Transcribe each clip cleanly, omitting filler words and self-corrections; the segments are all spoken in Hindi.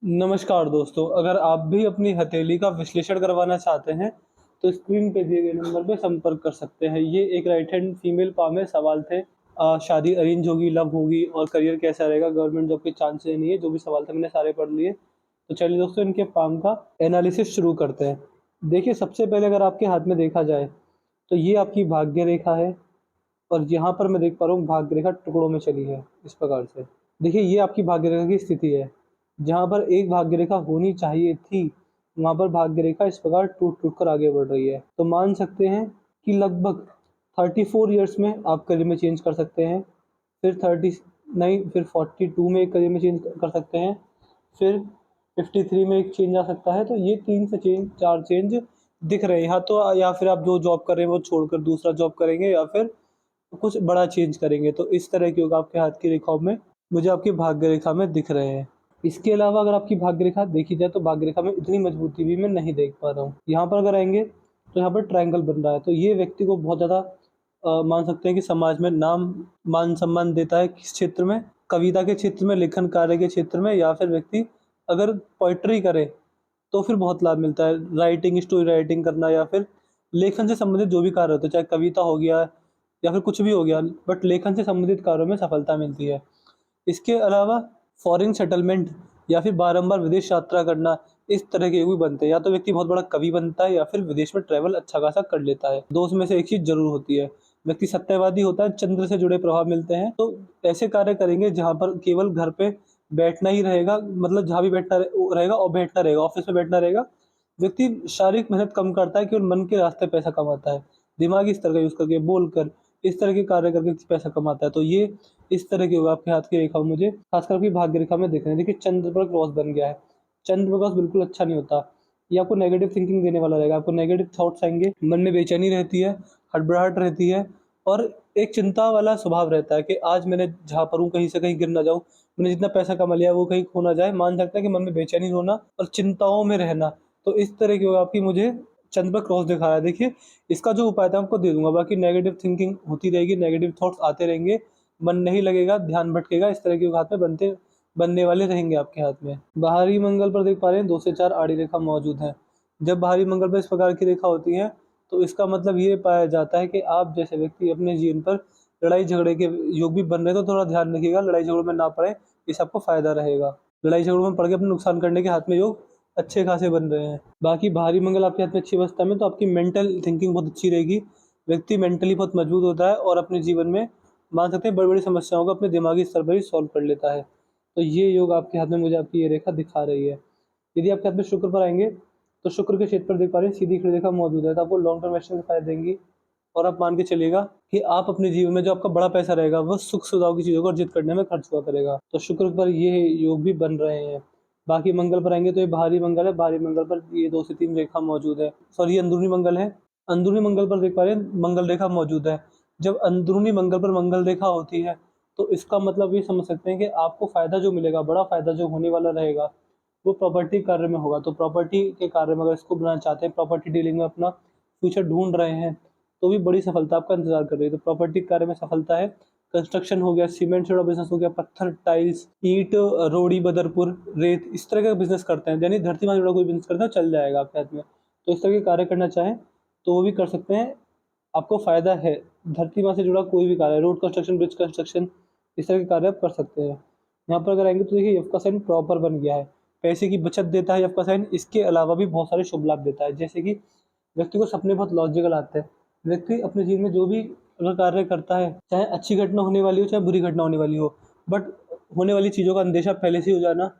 नमस्कार दोस्तों, अगर आप भी अपनी हथेली का विश्लेषण करवाना चाहते हैं, तो स्क्रीन पे दिए गए नंबर पे संपर्क कर सकते हैं। ये एक राइट हैंड फीमेल पाम है, सवाल थे शादी अरेंज होगी, लव होगी और करियर कैसा रहेगा, गवर्नमेंट जॉब के चांसेस नहीं है, जो भी सवाल थे मैंने सारे पढ़ लिए। तो चलिए दोस्तों इनके पाम का एनालिसिस शुरू करते हैं। देखिए सबसे पहले अगर आपके हाथ में देखा जाए, तो ये आपकी भाग्य रेखा है और यहाँ पर मैं देख पा रहा हूँ भाग्य रेखा टुकड़ों में चली है, इस प्रकार से। देखिए ये आपकी भाग्य रेखा की स्थिति है। जहाँ पर एक भाग्य रेखा होनी चाहिए थी, वहाँ पर भाग्य रेखा इस प्रकार टूट-टूट कर आगे बढ़ रही है। तो मान सकते हैं कि लगभग 34 इयर्स में आप करियर में चेंज कर सकते हैं, फिर 30 नहीं फिर 42 में एक करियर में चेंज कर सकते हैं, फिर 53 में एक चेंज आ सकता है। तो ये 3 से 4 चेंज दिख रहे हैं यहाँ तो, या फिर आप जो जॉब कर रहे हैं वो छोड़कर दूसरा जॉब करेंगे या फिर कुछ बड़ा चेंज करेंगे। तो इस तरह के योग आपके हाथ की रेखाओं में मुझे आपकी भाग्य रेखा में दिख रहे हैं। इसके अलावा अगर आपकी भाग्य रेखा देखी जाए तो भाग्य रेखा में इतनी मजबूती भी मैं नहीं देख पा रहा हूँ। यहाँ पर अगर आएँगे तो यहाँ पर ट्रायंगल बन रहा है, तो ये व्यक्ति को बहुत ज़्यादा मान सकते हैं कि समाज में नाम, मान-सम्मान देता है। किस क्षेत्र में? कविता के क्षेत्र में, लेखन कार्य के क्षेत्र में, या फिर व्यक्ति अगर पोएट्री करे तो फिर बहुत लाभ मिलता है। राइटिंग, स्टोरी राइटिंग करना या फिर लेखन से संबंधित जो भी कार्य होते हैं, चाहे कविता हो गया या फिर कुछ भी हो गया, बट लेखन से संबंधित कार्यों में सफलता मिलती है। इसके अलावा फॉरेन सेटलमेंट या फिर बारंबार विदेश यात्रा करना, इस तरह के भी बनते हैं। या तो व्यक्ति बहुत बड़ा कवि बनता है या फिर विदेश में ट्रैवल अच्छा खासा कर लेता है। 2 में से एक चीज़ ज़रूर होती है। व्यक्ति सत्यवादी होता है, चंद्र से जुड़े प्रभाव मिलते हैं, तो ऐसे कार्य करेंगे जहाँ पर केवल घर पे बैठना ही रहेगा, मतलब जहाँ भी बैठना रहेगा और बैठना रहेगा, ऑफ़िस में बैठना रहेगा। व्यक्ति शारीरिक मेहनत कम करता है, केवल मन के रास्ते पैसा कमाता है। दिमागी स्तर का यूज़ करके, बोलकर, इस तरह के कार्य करके पैसा कमाता है। तो ये इस तरह के होगा आपके हाथ की रेखा मुझे खासकर आपकी भाग्य रेखा में दिख रहे हैं। देखिए चंद्र पर क्रॉस बन गया है। चंद्र पर क्रॉस बिल्कुल अच्छा नहीं होता। ये आपको नेगेटिव थिंकिंग देने वाला रहेगा। आपको नेगेटिव थॉट्स आएँगे, मन में बेचैनी रहती है, हड़बड़ाहट रहती है और एक चिंता वाला स्वभाव रहता है कि आज मैंने जहाँ पर हूँ कहीं से कहीं गिर ना जाऊँ। मैंने जितना पैसा कमा लिया है वो कहीं खो ना जाए। मान सकते हैं कि मन में बेचैनी होना और चिंताओं में रहना। तो इस तरह की आपकी मुझे चंद्र पर क्रॉस दिखा रहा है। देखिए इसका जो उपाय था आपको दे दूँगा। बाकी नेगेटिव थिंकिंग होती रहेगी, नेगेटिव थॉट्स आते रहेंगे, मन नहीं लगेगा, ध्यान भटकेगा, इस तरह के हाथ में बनने वाले रहेंगे आपके हाथ में। बाहरी मंगल पर देख पा रहे हैं 2 से 4 आड़ी रेखा मौजूद है। जब बाहरी मंगल पर इस प्रकार की रेखा होती है, तो इसका मतलब ये पाया जाता है कि आप जैसे व्यक्ति अपने जीवन पर लड़ाई झगड़े के योग भी बन रहे हैं, तो थोड़ा ध्यान रखिएगा, लड़ाई झगड़ों में ना पड़े, इससे आपको फ़ायदा रहेगा। लड़ाई झगड़ों में पड़ के अपना नुकसान करने के हाथ में योग अच्छे खासे बन रहे हैं। बाकी बाहरी मंगल आपके हाथ में अच्छी अवस्था में, तो आपकी मेंटल थिंकिंग बहुत अच्छी रहेगी। व्यक्ति मेंटली बहुत मजबूत होता है और अपने जीवन में मान सकते हैं बड़ी-बड़ी समस्याओं को अपने दिमागी स्तर पर ही सॉल्व कर लेता है। तो ये योग आपके हाथ में मुझे आपकी ये रेखा दिखा रही है। यदि आपके हाथ में शुक्र पर आएँगे, तो शुक्र के क्षेत्र पर देख पा रहे हैं सीधी खड़ी रेखा मौजूद है, तो आपको लॉन्ग टर्म इन्वेस्टमेंट फ़ायदा देंगी और आप मान के चलिएगा कि आप अपने जीवन में जो आपका बड़ा पैसा रहेगा, वो सुख-सुविधाओं की चीज़ों को अर्जित करने में खर्च हुआ करेगा। तो शुक्र पर ये योग भी बन रहे हैं। बाकी मंगल पर आएँगे तो ये बाहरी मंगल है, बाहरी मंगल पर ये 2 से 3 रेखा मौजूद है। सॉरी ये अंदरूनी मंगल है। अंदरूनी मंगल पर देख पा रहे हैं मंगल रेखा मौजूद है। जब अंदरूनी मंगल पर मंगल रेखा होती है, तो इसका मतलब ये समझ सकते हैं कि आपको फ़ायदा जो मिलेगा, बड़ा फ़ायदा जो होने वाला रहेगा, वो प्रॉपर्टी कार्य में होगा। तो प्रॉपर्टी के कार्य में अगर इसको बनाना चाहते हैं, प्रॉपर्टी डीलिंग में अपना फ्यूचर ढूँढ रहे हैं, तो भी बड़ी सफलता आपका इंतज़ार कर रही है। तो प्रॉपर्टी कार्य में सफलता है, कंस्ट्रक्शन हो गया, सीमेंट से जुड़ा बिज़नेस हो गया, पत्थर, टाइल्स, ईंट, रोड़ी, बदरपुर, रेत, इस तरह का बिज़नेस करते हैं, यानी धरती माँ से जुड़ा कोई बिज़नेस करते हैं, चल जाएगा आपके हाथ में। तो इस तरह के कार्य करना चाहें, तो वो भी कर सकते हैं, आपको फ़ायदा है। धरती माँ से जुड़ा कोई भी कार्य, रोड कंस्ट्रक्शन, ब्रिज कंस्ट्रक्शन, इस तरह के कार्य आप कर सकते हैं। यहाँ पर अगर आएँगे तो देखिए एफ का साइन प्रॉपर बन गया है। पैसे की बचत देता है एफ का साइन, इसके अलावा भी बहुत सारे शुभ लाभ देता है। जैसे कि व्यक्ति को सपने बहुत लॉजिकल आते हैं। व्यक्ति अपने जीवन में जो भी अगर कार्य करता है, चाहे अच्छी घटना होने वाली हो, चाहे बुरी घटना होने वाली हो, बट होने वाली चीज़ों का अंदेशा पहले से ही हो जाना,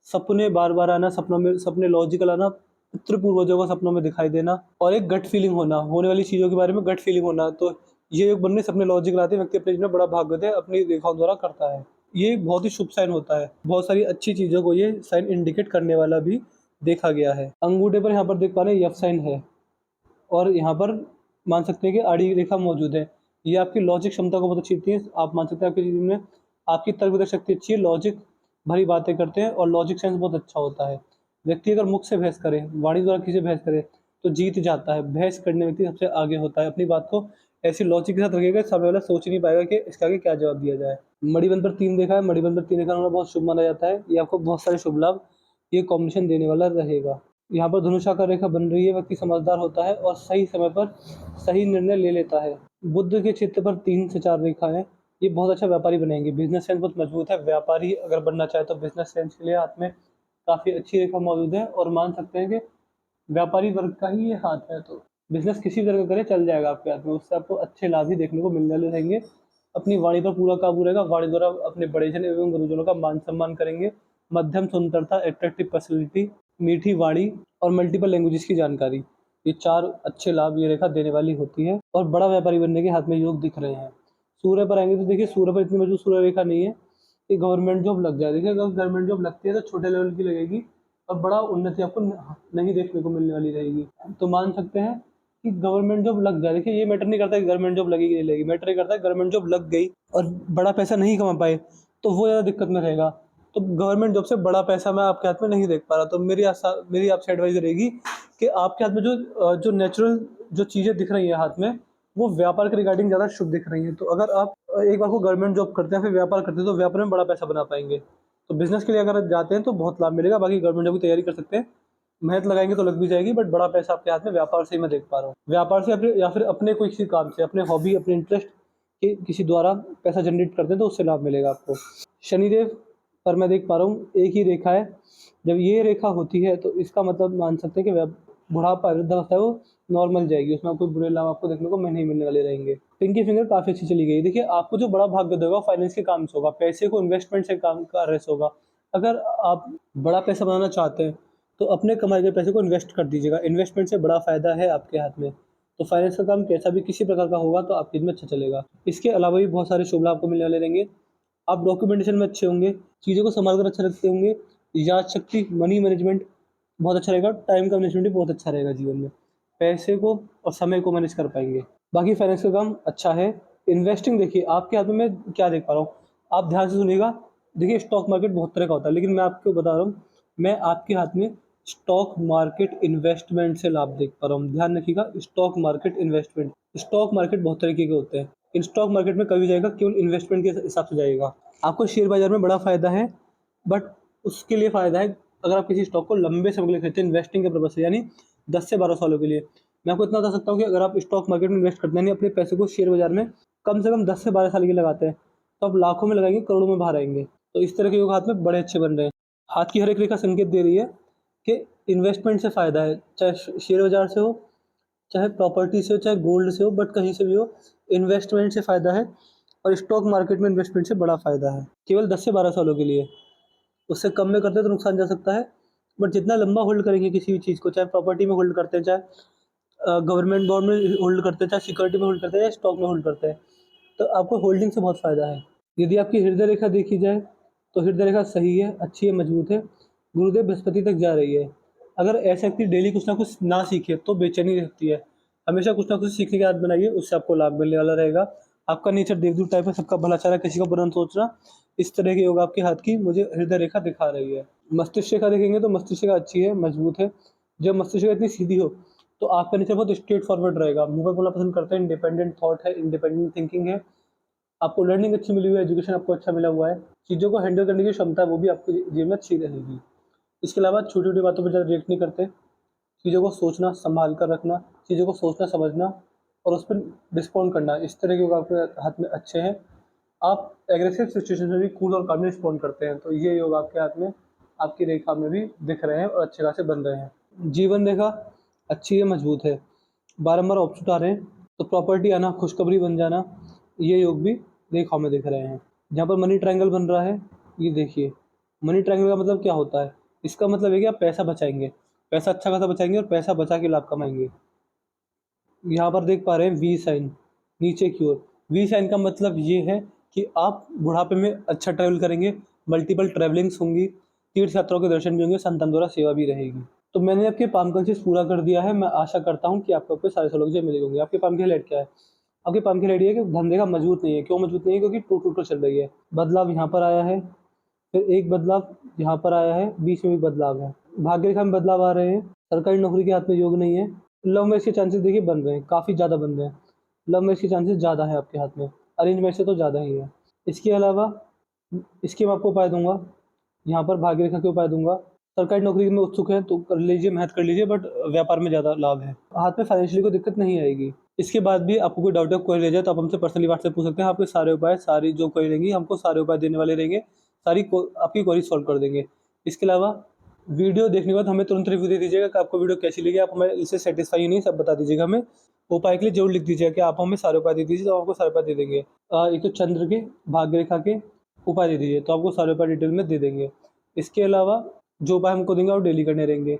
सपने बार-बार आना, सपनों में सपने लॉजिकल आना, पितृ पूर्वजों को सपनों में दिखाई देना और एक गट फीलिंग होना, होने वाली चीज़ों के बारे में गट फीलिंग होना। तो ये योग बनने सपने लॉजिकल आते हैं, व्यक्ति अपने जीवन में बड़ा भाग्योदय अपनी रेखाओं द्वारा करता है। ये बहुत ही शुभ साइन होता है। बहुत सारी अच्छी चीज़ों को ये साइन इंडिकेट करने वाला भी देखा गया है। अंगूठे पर यहाँ पर देख पा रहे हैं एफ साइन है और यहाँ पर मान सकते हैं कि आड़ी रेखा मौजूद है। ये आपकी लॉजिक क्षमता को बहुत अच्छी देती है। आप मान सकते हैं आपके जीवन में आपकी तर्क वितर्क शक्ति अच्छी है, लॉजिक भरी बातें करते हैं और लॉजिक सेंस बहुत अच्छा होता है। व्यक्ति अगर मुख से बहस करे, वाणी द्वारा किसी से बहस करे, तो जीत जाता है। बहस करने में व्यक्ति सबसे आगे होता है। अपनी बात को ऐसी लॉजिक के साथ रखेगा, सामने वाला सोच ही नहीं पाएगा कि इसके आगे क्या जवाब दिया जाए। मणिबंध पर 3 देखा है, मणिबंध पर 3 देखा होना बहुत शुभ माना जाता है। ये आपको बहुत सारे शुभ लाभ ये कॉम्बिनेशन देने वाला रहेगा। यहाँ पर धनुषाकार रेखा बन रही है, व्यक्ति समझदार होता है और सही समय पर सही निर्णय ले लेता है। बुध के क्षेत्र पर 3 से 4 रेखाएँ, ये बहुत अच्छा व्यापारी बनेंगे। बिज़नेस सेंस बहुत मजबूत है, व्यापारी अगर बनना चाहे तो बिज़नेस सेंस के लिए हाथ में काफ़ी अच्छी रेखा मौजूद है और मान सकते हैं कि व्यापारी वर्ग का ही ये हाथ है, तो बिज़नेस किसी भी तरह का करें चल जाएगा आपके हाथ में, उससे आपको अच्छे लाभ ही देखने को मिलने वाले रहेंगे। अपनी वाणी पर पूरा काबू रहेगा, वाणी द्वारा अपने बड़ेजन एवं गुरुजनों का मान-सम्मान करेंगे। मध्यम सुंदरता, अट्रैक्टिव पर्सनैलिटी, मीठी वाणी और मल्टीपल लैंग्वेजेस की जानकारी, ये 4 अच्छे लाभ ये रेखा देने वाली होती है और बड़ा व्यापारी बनने के हाथ में योग दिख रहे हैं। सूर्य पर आएँगे तो देखिए सूर्य पर इतनी मजबूत सूर्य रेखा नहीं है कि गवर्नमेंट जॉब लग जाए। देखिए अगर गवर्नमेंट जॉब लगती है तो छोटे लेवल की लगेगी और बड़ा उन्नति आपको नहीं देखने को मिलने वाली रहेगी। तो मान सकते हैं कि गवर्नमेंट जॉब लग जाए। देखिए ये मैटर नहीं करता कि गवर्नमेंट जॉब लगेगी नहीं लगेगी, मैटर ये करता है गवर्नमेंट जॉब लग गई और बड़ा पैसा नहीं कमा पाए, तो वो ज़्यादा दिक्कत में रहेगा। तो गवर्नमेंट जॉब से बड़ा पैसा मैं आपके हाथ में नहीं देख पा रहा, तो मेरी आपसे एडवाइस रहेगी कि आपके हाथ में जो नेचुरल जो चीज़ें दिख रही हैं हाथ में, वो व्यापार के रिगार्डिंग ज़्यादा शुभ दिख रही हैं। तो अगर आप एक बार को गवर्नमेंट जॉब करते हैं, फिर व्यापार करते हैं, तो व्यापार में बड़ा पैसा बना पाएँगे। तो बिज़नेस के लिए अगर आप जाते हैं तो बहुत लाभ मिलेगा, बाकी गवर्नमेंट जॉब की तैयारी कर सकते हैं। मेहनत लगाएँगे तो लग भी जाएगी, बट बड़ा पैसा आपके हाथ में व्यापार से ही मैं देख पा रहा हूँ। व्यापार से अपने या फिर अपने कोई किसी काम से, अपने हॉबी, अपने इंटरेस्ट के किसी द्वारा पैसा जनरेट करते हैं तो उससे लाभ मिलेगा आपको। शनिदेव पर मैं देख पा रहा हूँ एक ही रेखा है। जब ये रेखा होती है तो इसका मतलब मान सकते हैं कि बुढ़ापा, वृद्धावस्था है वो नॉर्मल जाएगी, उसमें कोई बुरे लाभ आपको देखने को नहीं मिलने वाले रहेंगे। पिंकी फिंगर काफ़ी अच्छी चली गई। देखिए आपको जो बड़ा भाग्योदय होगा फाइनेंस के काम से होगा, पैसे को इन्वेस्टमेंट से काम कार्य से होगा। अगर आप बड़ा पैसा बनाना चाहते हैं तो अपने कमाए गए पैसे को इन्वेस्ट कर दीजिएगा, इन्वेस्टमेंट से बड़ा फ़ायदा है आपके हाथ में। तो फाइनेंस का काम कैसा भी किसी प्रकार का होगा तो आपके में अच्छा चलेगा। इसके अलावा भी बहुत सारे शुभ लाभ आपको मिलने वाले रहेंगे। आप डॉक्यूमेंटेशन में अच्छे होंगे, चीज़ों को सँभाल कर अच्छा रखते होंगे, याद शक्ति, मनी मैनेजमेंट बहुत अच्छा रहेगा, टाइम का मैनेजमेंट भी बहुत अच्छा रहेगा जीवन में। पैसे को और समय को मैनेज कर पाएँगे। बाकी फाइनेंस का काम अच्छा है। इन्वेस्टिंग देखिए आपके हाथ में मैं क्या देख पा रहा हूँ, आप ध्यान से सुनिएगा। देखिए स्टॉक मार्केट बहुत तरह का होता है, लेकिन मैं आपको बता रहा हूँ, मैं आपके हाथ में स्टॉक मार्केट इन्वेस्टमेंट से लाभ देख पा रहा हूँ। ध्यान रखिएगा, stock market investment. Stock market बहुत तरीके के होते हैं। इन स्टॉक मार्केट में कभी जाएगा केवल इन्वेस्टमेंट के हिसाब से जाएगा। आपको शेयर बाज़ार में बड़ा फ़ायदा है, बट उसके लिए फ़ायदा है अगर आप किसी स्टॉक को लंबे समय के लिए खरीदते हैं इन्वेस्टिंग के पर्पज़ से, यानी 10 से 12 सालों के लिए। मैं आपको इतना बता सकता हूँ कि अगर आप स्टॉक मार्केट में इन्वेस्ट करते हैं, यानी अपने पैसे को शेयर बाज़ार में कम से कम 10 से 12 साल के लिए लगाते हैं, तो आप लाखों में लगाएँगे, करोड़ों में बाहर आएँगे। तो इस तरह के योग हाथ में बड़े अच्छे बन रहे हैं। हाथ की हर एक रेखा संकेत दे रही है कि इन्वेस्टमेंट से फ़ायदा है, चाहे शेयर बाज़ार से हो, चाहे प्रॉपर्टी से हो, चाहे गोल्ड से हो, बट कहीं से भी हो, इन्वेस्टमेंट से फ़ायदा है और स्टॉक मार्केट में इन्वेस्टमेंट से बड़ा फ़ायदा है। केवल 10 से 12 सालों के लिए। उससे कम में करते हैं तो नुकसान जा सकता है, बट जितना लंबा होल्ड करेंगे किसी भी चीज़ को, चाहे प्रॉपर्टी में होल्ड करते हैं, चाहे गवर्नमेंट बॉन्ड में होल्ड करते हैं, चाहे सिक्योरिटी में होल्ड करते हैं या स्टॉक में होल्ड करते हैं, तो आपको होल्डिंग से बहुत फ़ायदा है। यदि आपकी हृदय रेखा देखी जाए, तो हृदय रेखा सही है, अच्छी है, मजबूत है, गुरुदेव बृहस्पति तक जा रही है। अगर ऐसा व्यक्ति डेली कुछ ना कुछ ना सीखे तो बेचैनी रहती है। हमेशा कुछ ना कुछ सीखने की आदत बनाइए, उससे आपको लाभ मिलने वाला रहेगा। आपका नेचर देवदूत टाइप है, सबका भला चाह रहा है, किसी का बुरा नहीं सोच रहा। इस तरह के योग आपके हाथ की मुझे हृदय रेखा दिखा रही है। मस्तिष्क रेखा देखेंगे तो मस्तिष्क रेखा अच्छी है, मजबूत है। जब मस्तिष्क रेखा इतनी सीधी हो, तो आपका नेचर बहुत स्ट्रेट फॉरवर्ड रहेगा। मुँह पे बोलना पसंद करते हैं, इंडिपेंडेंट थॉट है, इंडिपेंडेंट थिंकिंग है। आपको लर्निंग अच्छी मिली हुई है, एजुकेशन आपको अच्छा मिला हुआ है। चीज़ों को हैंडल करने की क्षमता वो भी आपके जीवन में अच्छी रहेगी। इसके अलावा छोटी-छोटी बातों पे ज़्यादा रिएक्ट नहीं करते। चीज़ों को सोचना, सँभाल कर रखना, चीज़ों को सोचना, समझना और उस पर रिस्पॉन्ड करना, इस तरह के योग आपके हाथ में अच्छे हैं। आप एग्रेसिव सिचुएशन में भी कूल और कामली रिस्पॉन्ड करते हैं, तो ये योग आपके हाथ में, आपकी रेखा में भी दिख रहे हैं और अच्छे खासे बन रहे हैं। जीवन रेखा अच्छी है, मजबूत है। बारंबार ऑप्शन आ रहे हैं, तो प्रॉपर्टी आना, खुशखबरी बन जाना, ये योग भी रेखाओं में दिख रहे हैं। जहाँ पर मनी ट्रायंगल बन रहा है, ये देखिए, मनी ट्रायंगल का मतलब क्या होता है? इसका मतलब है कि आप पैसा बचाएँगे, पैसा अच्छा खासा बचाएँगे और पैसा बचा के लाभ कमाएँगे। यहाँ पर देख पा रहे हैं वी साइन, नीचे की ओर। वी साइन का मतलब ये है कि आप बुढ़ापे में अच्छा ट्रैवल करेंगे, मल्टीपल ट्रैवलिंग्स होंगी, तीर्थ यात्राओं के दर्शन भी होंगे, संतान द्वारा सेवा भी रहेगी। तो मैंने आपके पाम कंसेस पूरा कर दिया है, मैं आशा करता हूँ कि आपको आपके सारे सलोक जो मिले होंगे। आपके पाम की हाइलाइट क्या है? आपके पाम की हाइलाइट ये है कि धंधे मजबूत नहीं है। क्यों मजबूत नहीं है? क्योंकि टूट-टूट कर चल रही है। बदलाव यहाँ पर आया है, फिर एक बदलाव यहाँ पर आया है, बीच में भी बदलाव है। भाग्य रेखा में बदलाव आ रहे हैं, सरकारी नौकरी के हाथ में योग नहीं है। लव मैरिज के चांसेस देखिए बन रहे हैं, काफ़ी ज़्यादा बन रहे हैं। लव मैरिज के चांसेस ज़्यादा है आपके हाथ में, अरेंज मैरिज से तो ज़्यादा ही है। इसके अलावा इसके मैं आपको उपाय दूँगा, यहाँ पर भाग्य रेखा के उपाय दूँगा। सरकारी नौकरी में उत्सुक हैं तो कर लीजिए, मेहनत कर लीजिए, बट व्यापार में ज़्यादा लाभ है। हाथ में फाइनेंशियली कोई दिक्कत नहीं आएगी। इसके बाद भी आपको कोई डाउट या क्वेरी रह जाए तो आप हमसे पर्सनली व्हाट्सएप पूछ सकते हैं। आपके सारे उपाय, सारी जो क्वेरी रहेंगी, हमको सारे उपाय देने वाले रहेंगे। सारी को आपकी क्वेरी सॉल्व कर देंगे। इसके अलावा वीडियो देखने के बाद हमें तुरंत रिव्यू दे दीजिएगा कि आपको वीडियो कैसी लगी, आप हमें इससे सैटिस्फाई नहीं, सब बता दीजिएगा हमें। उपाय के लिए ज़रूर लिख दीजिएगा कि आप हमें सारे उपाय दे दीजिए, तो आपको सारे उपाय दे देंगे। एक तो चंद्र के, भाग्य रेखा के उपाय दे दीजिए, तो आपको सारे उपाय डिटेल में दे देंगे। इसके अलावा जो उपाय हमको देंगे वो डेली करने रहेंगे।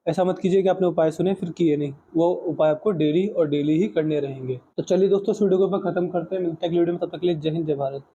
ऐसा मत कीजिए कि आपने उपाय सुने फिर किए नहीं, वो उपाय आपको डेली और डेली ही करने रहेंगे। तो चलिए दोस्तों, इस वीडियो को अपन खत्म करते हैं, मिलते हैं अगली वीडियो में, तब तक के लिए जय हिंद, जय भारत।